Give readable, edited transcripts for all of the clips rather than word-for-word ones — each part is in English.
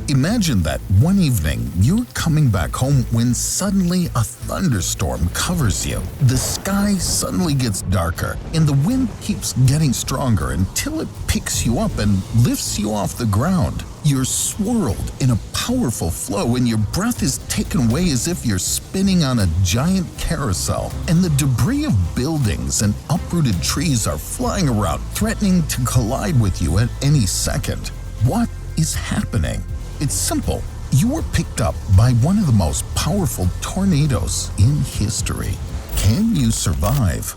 Imagine that one evening you're coming back home when suddenly a thunderstorm covers you. The sky suddenly gets darker and the wind keeps getting stronger until it picks you up and lifts you off the ground. You're swirled in a powerful flow and your breath is taken away as if you're spinning on a giant carousel. And the debris of buildings and uprooted trees are flying around, threatening to collide with you at any second. What is happening? It's simple. You were picked up by one of the most powerful tornadoes in history. Can you survive?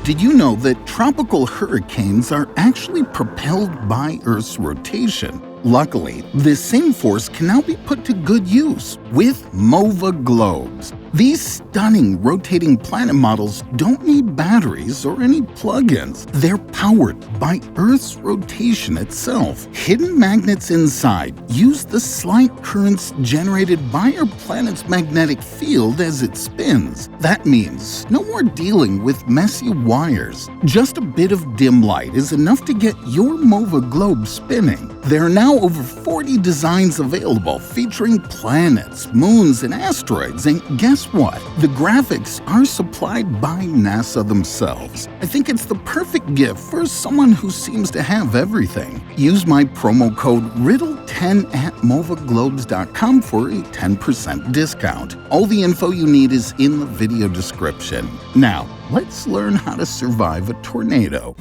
Did you know that tropical hurricanes are actually propelled by Earth's rotation? Luckily, this same force can now be put to good use with Mova globes. These stunning rotating planet models don't need batteries or any plug-ins. They're powered by Earth's rotation itself. Hidden magnets inside use the slight currents generated by our planet's magnetic field as it spins. That means no more dealing with messy wires. Just a bit of dim light is enough to get your Mova globe spinning. There are now over 40 designs available featuring planets, moons, and asteroids, and guess what? The graphics are supplied by NASA themselves. I think it's the perfect gift for someone who seems to have everything. Use my promo code Ridddle10 at movaglobes.com for a 10% discount. All the info you need is in the video description. Now, let's learn how to survive a tornado.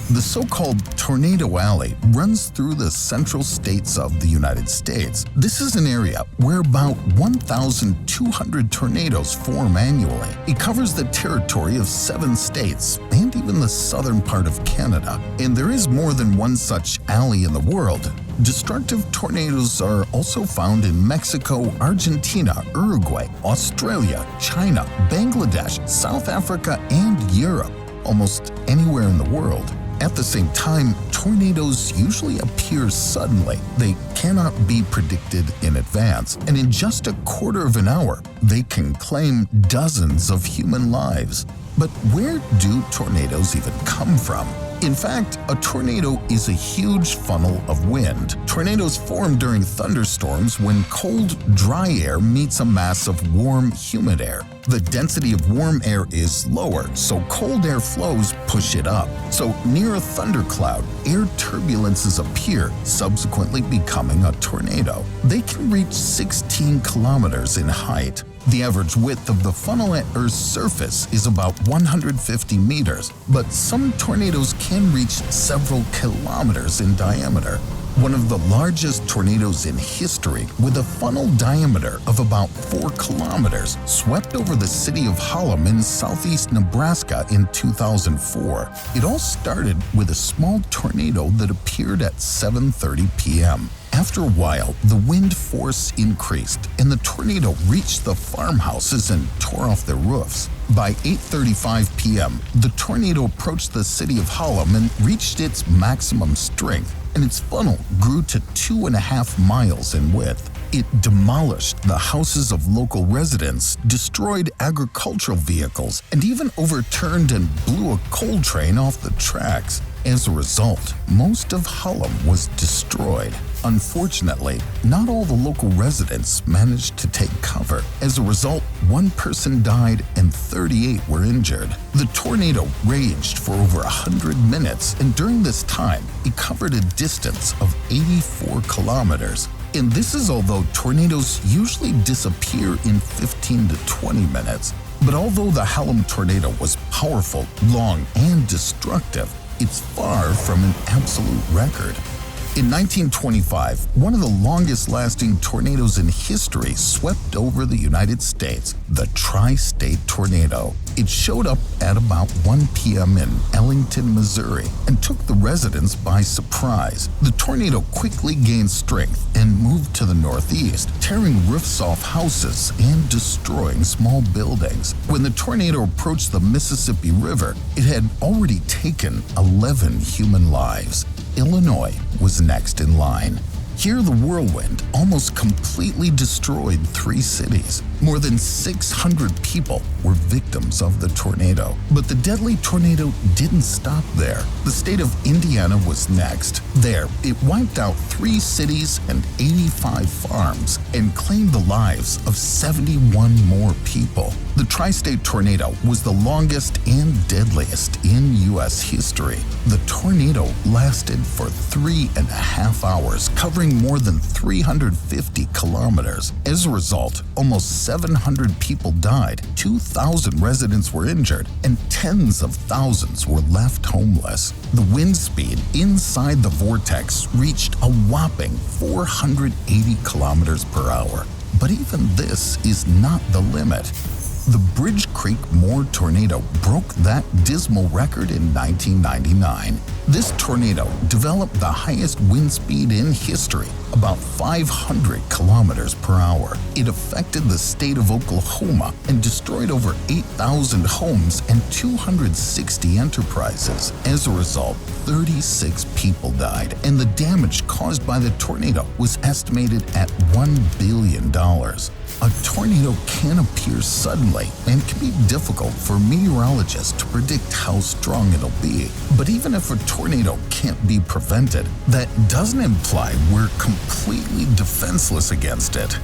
The so-called Tornado Alley runs through the central states of the United States. This is an area where about 1,200 tornadoes form annually. It covers the territory of 7 states and even the southern part of Canada. And there is more than one such alley in the world. Destructive tornadoes are also found in Mexico, Argentina, Uruguay, Australia, China, Bangladesh, South Africa, and Europe. Almost anywhere in the world. At the same time, tornadoes usually appear suddenly. They cannot be predicted in advance, and in just a quarter of an hour, they can claim dozens of human lives. But where do tornadoes even come from? In fact, a tornado is a huge funnel of wind. Tornadoes form during thunderstorms when cold, dry air meets a mass of warm, humid air. The density of warm air is lower, so cold air flows push it up. So near a thundercloud, air turbulences appear, subsequently becoming a tornado. They can reach 16 kilometers in height. The average width of the funnel at Earth's surface is about 150 meters, but some tornadoes can reach several kilometers in diameter. One of the largest tornadoes in history, with a funnel diameter of about 4 kilometers, swept over the city of Hallam in southeast Nebraska in 2004. It all started with a small tornado that appeared at 7:30 p.m. After a while, the wind force increased and the tornado reached the farmhouses and tore off their roofs. By 8:35 p.m., the tornado approached the city of Hallam and reached its maximum strength, and its funnel grew to 2.5 miles in width. It demolished the houses of local residents, destroyed agricultural vehicles, and even overturned and blew a coal train off the tracks. As a result, most of Hallam was destroyed. Unfortunately, not all the local residents managed to take cover. As a result, 1 person died and 38 were injured. The tornado raged for over 100 minutes, and during this time, it covered a distance of 84 kilometers. And this is although tornadoes usually disappear in 15 to 20 minutes. But although the Hallam tornado was powerful, long, and destructive, it's far from an absolute record. In 1925, one of the longest-lasting tornadoes in history swept over the United States, the Tri-State Tornado. It showed up at about 1 p.m. in Ellington, Missouri, and took the residents by surprise. The tornado quickly gained strength and moved to the northeast, tearing roofs off houses and destroying small buildings. When the tornado approached the Mississippi River, it had already taken 11 human lives. Illinois was next in line. Here, the whirlwind almost completely destroyed 3 cities. More than 600 people were victims of the tornado. But the deadly tornado didn't stop there. The state of Indiana was next. There, it wiped out 3 cities and 85 farms and claimed the lives of 71 more people. The tri-state tornado was the longest and deadliest in U.S. history. The tornado lasted for 3.5 hours, covering more than 350 kilometers. As a result, almost 700 people died, 2,000 residents were injured, and tens of thousands were left homeless. The wind speed inside the vortex reached a whopping 480 kilometers per hour. But even this is not the limit. The Bridge Creek Moore tornado broke that dismal record in 1999. This tornado developed the highest wind speed in history, about 500 kilometers per hour. It affected the state of Oklahoma and destroyed over 8,000 homes and 260 enterprises. As a result, 36 people died, and the damage caused by the tornado was estimated at $1 billion. A tornado can appear suddenly and can be difficult for meteorologists to predict how strong it'll be. But even if a tornado can't be prevented, that doesn't imply we're completely defenseless against it.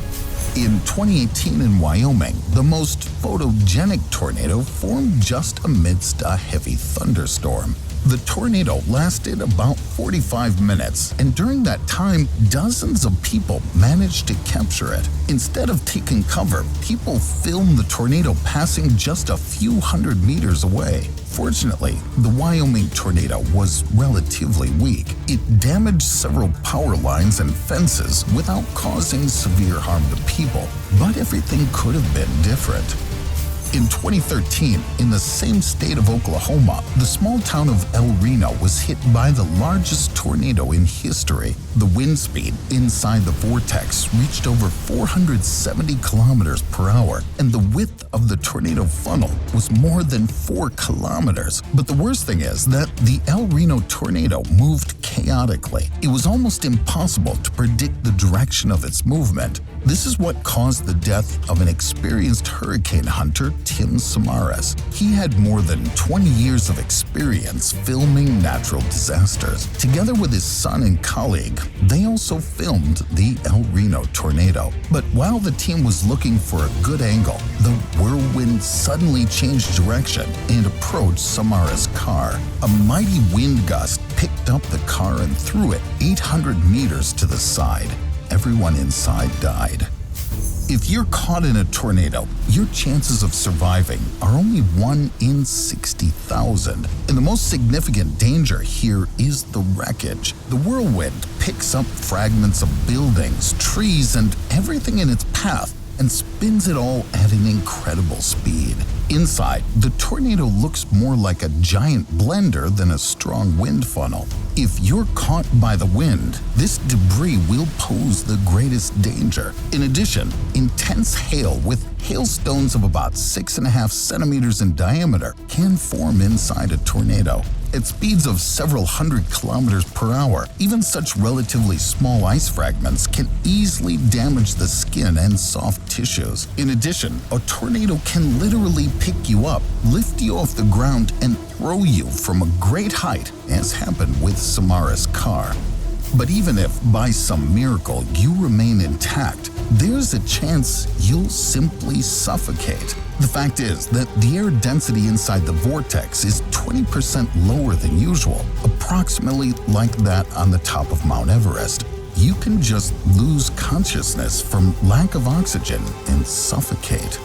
In 2018 in Wyoming, the most photogenic tornado formed just amidst a heavy thunderstorm. The tornado lasted about 45 minutes, and during that time, dozens of people managed to capture it. Instead of taking cover, people filmed the tornado passing just a few hundred meters away. Fortunately, the Wyoming tornado was relatively weak. It damaged several power lines and fences without causing severe harm to people, but everything could have been different. In 2013, in the same state of Oklahoma, the small town of El Reno was hit by the largest tornado in history. The wind speed inside the vortex reached over 470 kilometers per hour, and the width of the tornado funnel was more than 4 kilometers. But the worst thing is that the El Reno tornado moved chaotically. It was almost impossible to predict the direction of its movement. This is what caused the death of an experienced hurricane hunter, Tim Samaras. He had more than 20 years of experience filming natural disasters. Together with his son and colleague, they also filmed the El Reno tornado. But while the team was looking for a good angle, the whirlwind suddenly changed direction and approached Samaras' car. A mighty wind gust picked up the car and threw it 800 meters to the side. Everyone inside died. If you're caught in a tornado, your chances of surviving are only 1 in 60,000. And the most significant danger here is the wreckage. The whirlwind picks up fragments of buildings, trees, and everything in its path and spins it all at an incredible speed. Inside, the tornado looks more like a giant blender than a strong wind funnel. If you're caught by the wind, this debris will pose the greatest danger. In addition, intense hail with hailstones of about 6.5 centimeters in diameter can form inside a tornado. At speeds of several hundred kilometers per hour, even such relatively small ice fragments can easily damage the skin and soft tissues. In addition, a tornado can literally pick you up, lift you off the ground, and throw you from a great height, as happened with Samaras' car. But even if, by some miracle, you remain intact, there's a chance you'll simply suffocate. The fact is that the air density inside the vortex is 20% lower than usual, approximately like that on the top of Mount Everest. You can just lose consciousness from lack of oxygen and suffocate.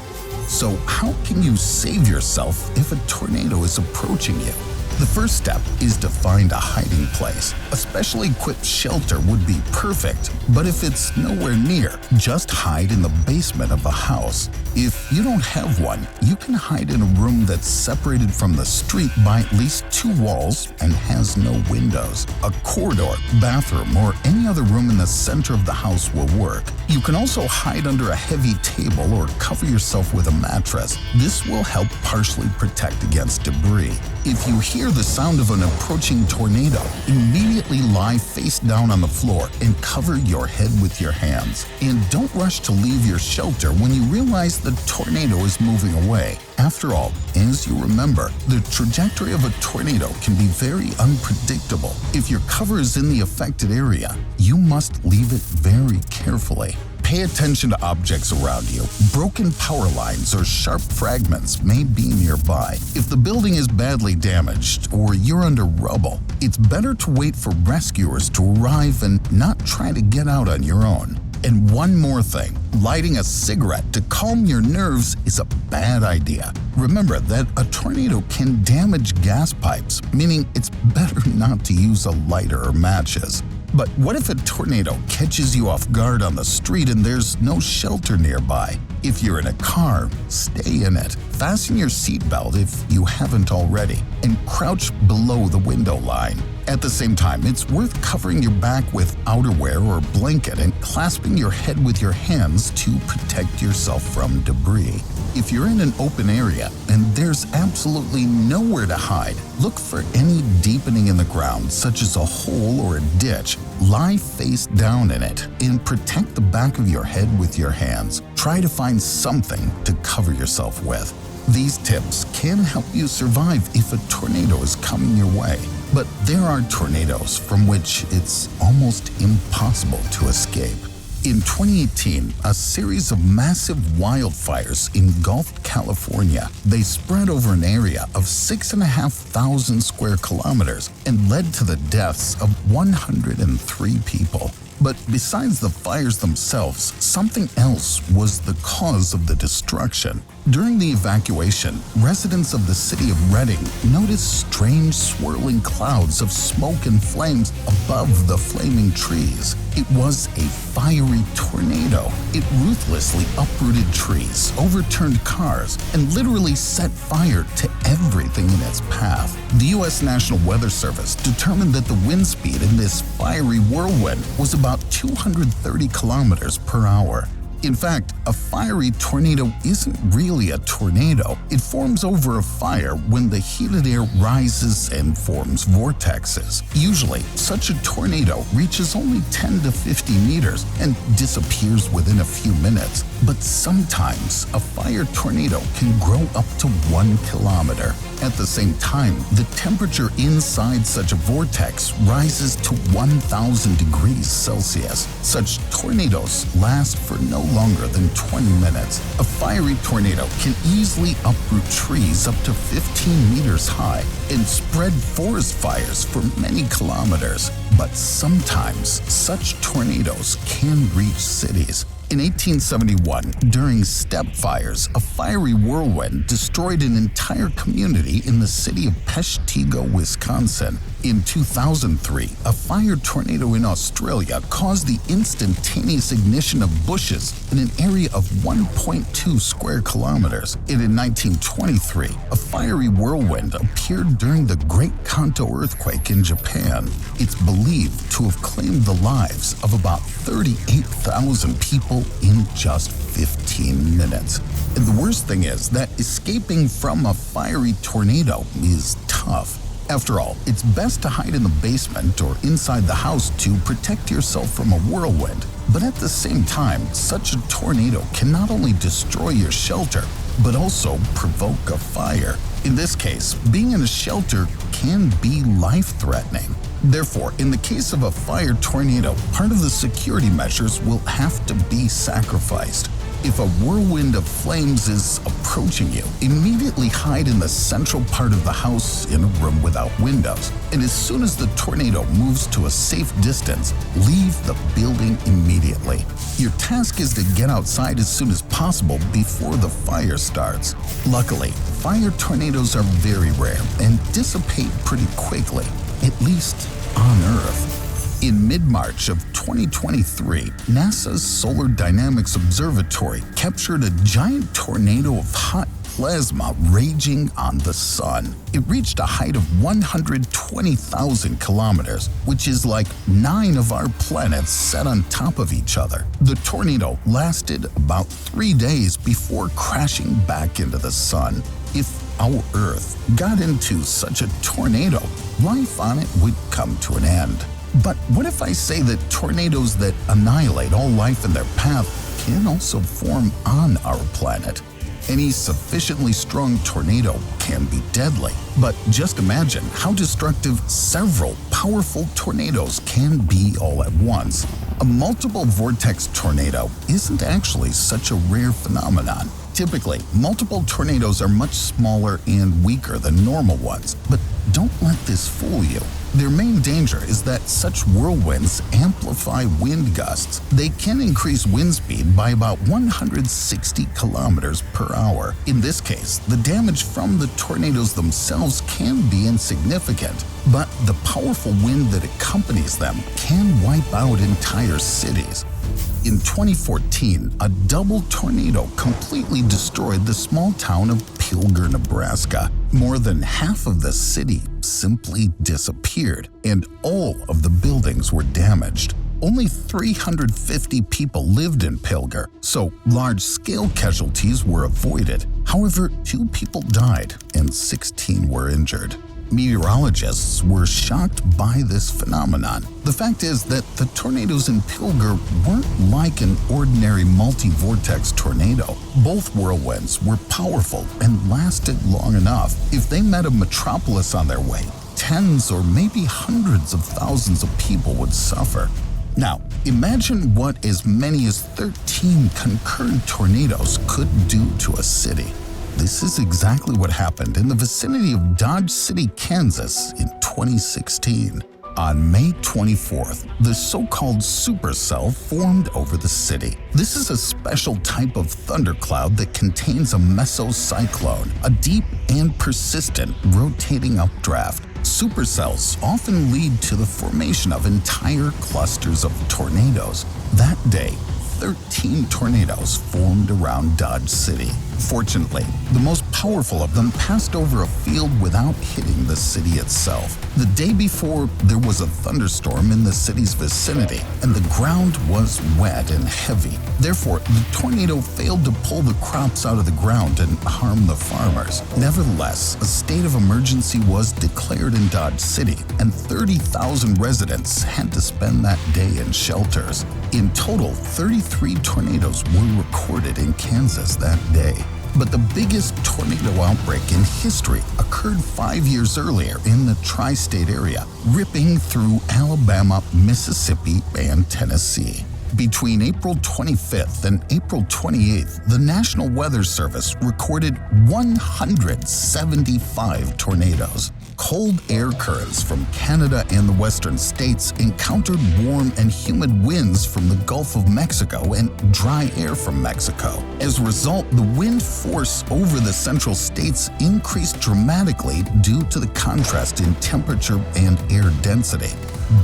So how can you save yourself if a tornado is approaching you? The first step is to find a hiding place. A specially equipped shelter would be perfect, but if it's nowhere near, just hide in the basement of a house. If you don't have one, you can hide in a room that's separated from the street by at least 2 walls and has no windows. A corridor, bathroom, or any other room in the center of the house will work. You can also hide under a heavy table or cover yourself with a mattress. This will help partially protect against debris. If you hear the sound of an approaching tornado, immediately lie face down on the floor and cover your head with your hands. And don't rush to leave your shelter when you realize the tornado is moving away. After all, as you remember, the trajectory of a tornado can be very unpredictable. If your cover is in the affected area, you must leave it very carefully. Pay attention to objects around you. Broken power lines or sharp fragments may be nearby. If the building is badly damaged or you're under rubble, it's better to wait for rescuers to arrive and not try to get out on your own. And one more thing, lighting a cigarette to calm your nerves is a bad idea. Remember that a tornado can damage gas pipes, meaning it's better not to use a lighter or matches. But what if a tornado catches you off guard on the street and there's no shelter nearby? If you're in a car, stay in it. Fasten your seatbelt if you haven't already, and crouch below the window line. At the same time, it's worth covering your back with outerwear or blanket and clasping your head with your hands to protect yourself from debris. If you're in an open area and there's absolutely nowhere to hide, look for any deepening in the ground, such as a hole or a ditch. Lie face down in it and protect the back of your head with your hands. Try to find something to cover yourself with. These tips can help you survive if a tornado is coming your way. But there are tornadoes from which it's almost impossible to escape. In 2018, a series of massive wildfires engulfed California. They spread over an area of 6,500 square kilometers and led to the deaths of 103 people. But besides the fires themselves, something else was the cause of the destruction. During the evacuation, residents of the city of Redding noticed strange swirling clouds of smoke and flames above the flaming trees. It was a fiery tornado. It ruthlessly uprooted trees, overturned cars, and literally set fire to everything in its path. The U.S. National Weather Service determined that the wind speed in this fiery whirlwind was about 230 kilometers per hour. In fact, a fiery tornado isn't really a tornado. It forms over a fire when the heated air rises and forms vortexes. Usually, such a tornado reaches only 10 to 50 meters and disappears within a few minutes. But sometimes, a fire tornado can grow up to 1 kilometer. At the same time, the temperature inside such a vortex rises to 1,000 degrees Celsius. Such tornadoes last for no longer than 20 minutes. A fiery tornado can easily uproot trees up to 15 meters high and spread forest fires for many kilometers. But sometimes, such tornadoes can reach cities. In 1871, during steppe fires, a fiery whirlwind destroyed an entire community in the city of Peshtigo, Wisconsin. In 2003, a fire tornado in Australia caused the instantaneous ignition of bushes in an area of 1.2 square kilometers. And in 1923, a fiery whirlwind appeared during the Great Kanto earthquake in Japan. It's believed to have claimed the lives of about 38,000 people in just 15 minutes. And the worst thing is that escaping from a fiery tornado is tough. After all, it's best to hide in the basement or inside the house to protect yourself from a whirlwind. But at the same time, such a tornado can not only destroy your shelter, but also provoke a fire. In this case, being in a shelter can be life-threatening. Therefore, in the case of a fire tornado, part of the security measures will have to be sacrificed. If a whirlwind of flames is approaching you, immediately hide in the central part of the house in a room without windows. And as soon as the tornado moves to a safe distance, leave the building immediately. Your task is to get outside as soon as possible before the fire starts. Luckily, fire tornadoes are very rare and dissipate pretty quickly, at least on Earth. In mid-March of 2023, NASA's Solar Dynamics Observatory captured a giant tornado of hot plasma raging on the sun. It reached a height of 120,000 kilometers, which is like 9 of our planets set on top of each other. The tornado lasted about 3 days before crashing back into the sun. If our Earth got into such a tornado, life on it would come to an end. But what if I say that tornadoes that annihilate all life in their path can also form on our planet? Any sufficiently strong tornado can be deadly, but just imagine how destructive several powerful tornadoes can be all at once. A multiple vortex tornado isn't actually such a rare phenomenon. Typically, multiple tornadoes are much smaller and weaker than normal ones, but don't let this fool you. Their main danger is that such whirlwinds amplify wind gusts. They can increase wind speed by about 160 kilometers per hour. In this case, the damage from the tornadoes themselves can be insignificant, but the powerful wind that accompanies them can wipe out entire cities. In 2014, a double tornado completely destroyed the small town of Pilger, Nebraska. More than half of the city simply disappeared, and all of the buildings were damaged. Only 350 people lived in Pilger, so large-scale casualties were avoided. However, 2 people died and 16 were injured. Meteorologists were shocked by this phenomenon. The fact is that the tornadoes in Pilger weren't like an ordinary multi-vortex tornado. Both whirlwinds were powerful and lasted long enough. If they met a metropolis on their way, tens or maybe hundreds of thousands of people would suffer. Now, imagine what as many as 13 concurrent tornadoes could do to a city. This is exactly what happened in the vicinity of Dodge City, Kansas in 2016. On May 24th, the so-called supercell formed over the city. This is a special type of thundercloud that contains a mesocyclone, a deep and persistent rotating updraft. Supercells often lead to the formation of entire clusters of tornadoes. That day, 13 tornadoes formed around Dodge City. Fortunately, the most powerful of them passed over a field without hitting the city itself. The day before, there was a thunderstorm in the city's vicinity, and the ground was wet and heavy. Therefore, the tornado failed to pull the crops out of the ground and harm the farmers. Nevertheless, a state of emergency was declared in Dodge City, and 30,000 residents had to spend that day in shelters. In total, 33 tornadoes were recorded in Kansas that day. But the biggest tornado outbreak in history occurred 5 years earlier in the tri-state area, ripping through Alabama, Mississippi, and Tennessee. Between April 25th and April 28th, the National Weather Service recorded 175 tornadoes. Cold air currents from Canada and the western states encountered warm and humid winds from the Gulf of Mexico and dry air from Mexico. As a result, the wind force over the central states increased dramatically due to the contrast in temperature and air density.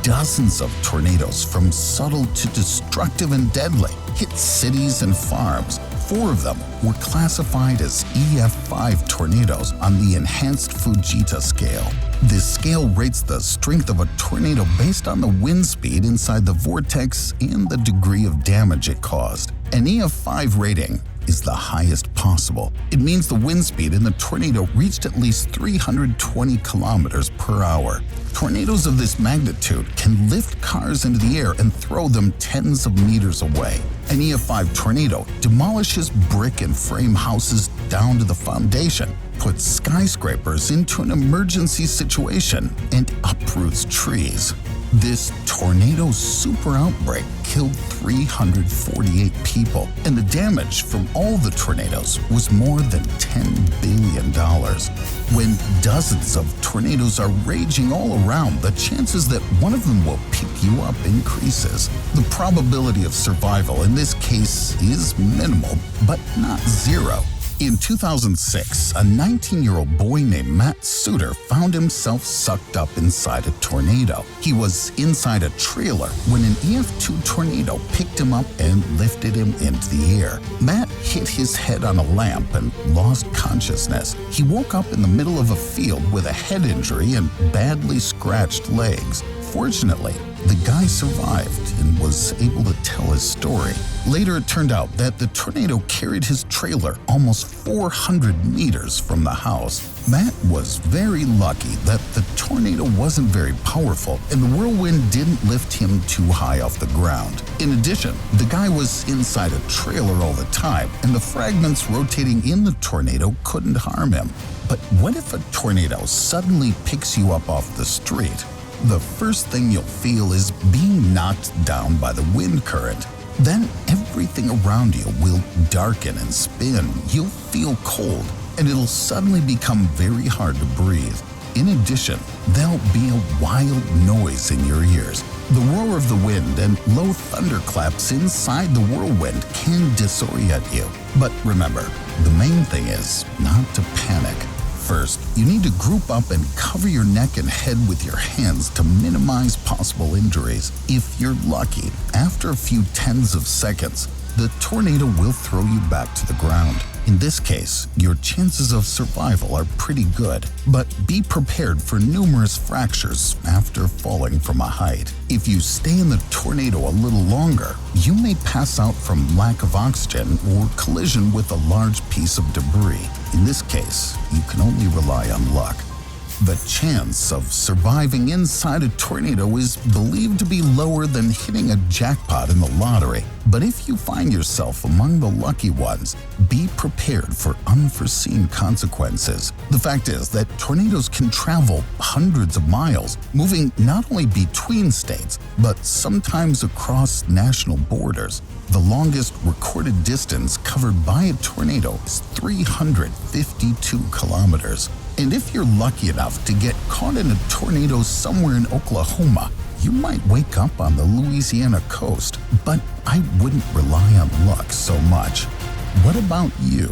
Dozens of tornadoes, from subtle to destructive and deadly, hit cities and farms. 4 of them were classified as EF5 tornadoes on the enhanced Fujita scale. This scale rates the strength of a tornado based on the wind speed inside the vortex and the degree of damage it caused. An EF5 rating is the highest possible. It means the wind speed in the tornado reached at least 320 kilometers per hour. Tornadoes of this magnitude can lift cars into the air and throw them tens of meters away. An EF5 tornado demolishes brick and frame houses down to the foundation, puts skyscrapers into an emergency situation, and uproots trees. This tornado super outbreak killed 348 people, and the damage from all the tornadoes was more than $10 billion. When dozens of tornadoes are raging all around, the chances that one of them will pick you up increases. The probability of survival in this case is minimal, but not zero. In 2006, a 19-year-old boy named Matt Suter found himself sucked up inside a tornado. He was inside a trailer when an EF2 tornado picked him up and lifted him into the air. Matt hit his head on a lamp and lost consciousness. He woke up in the middle of a field with a head injury and badly scratched legs. Fortunately, the guy survived and was able to tell his story. Later, it turned out that the tornado carried his trailer almost 400 meters from the house. Matt was very lucky that the tornado wasn't very powerful and the whirlwind didn't lift him too high off the ground. In addition, the guy was inside a trailer all the time, and the fragments rotating in the tornado couldn't harm him. But what if a tornado suddenly picks you up off the street? The first thing you'll feel is being knocked down by the wind current. Then everything around you will darken and spin. You'll feel cold, and it'll suddenly become very hard to breathe. In addition, there'll be a wild noise in your ears. The roar of the wind and low thunderclaps inside the whirlwind can disorient you. But remember, the main thing is not to panic. First, you need to group up and cover your neck and head with your hands to minimize possible injuries. If you're lucky, after a few tens of seconds, the tornado will throw you back to the ground. In this case, your chances of survival are pretty good, but be prepared for numerous fractures after falling from a height. If you stay in the tornado a little longer, you may pass out from lack of oxygen or collision with a large piece of debris. In this case, you can only rely on luck. The chance of surviving inside a tornado is believed to be lower than hitting a jackpot in the lottery. But if you find yourself among the lucky ones, be prepared for unforeseen consequences. The fact is that tornadoes can travel hundreds of miles, moving not only between states, but sometimes across national borders. The longest recorded distance covered by a tornado is 352 kilometers. And if you're lucky enough to get caught in a tornado somewhere in Oklahoma, you might wake up on the Louisiana coast. But I wouldn't rely on luck so much. What about you?